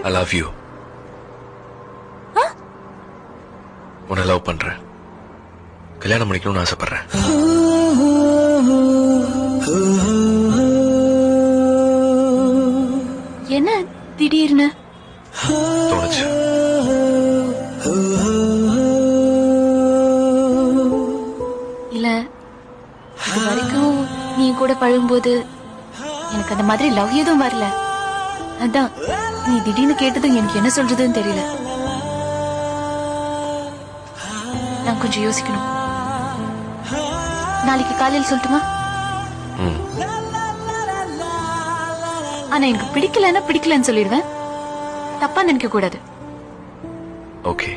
I love you. உன்னை love பண்றேன். கல்யாணம் பண்ணிக்கணும்னு ஆசைப்படுறேன். என்ன திடீர்னு தோணுச்சு. இல்ல இது வரைக்கும் நீ கூட பழகும்போது எனக்கு அந்த மாதிரி லவ் எதுவும் வரல. அதான் நீ திடீர்னு கேட்டதும் எனக்கு என்ன சொல்றதுன்னு தெரியல. நான் கொஞ்சம் யோசிக்கணும். நாளைக்கு காலையில் சொல்லட்டுமா? ஆனா எனக்கு பிடிக்கலன்னா பிடிக்கலன்னு சொல்லிடுவேன். தப்பா நினைக்க கூடாது. ஓகே.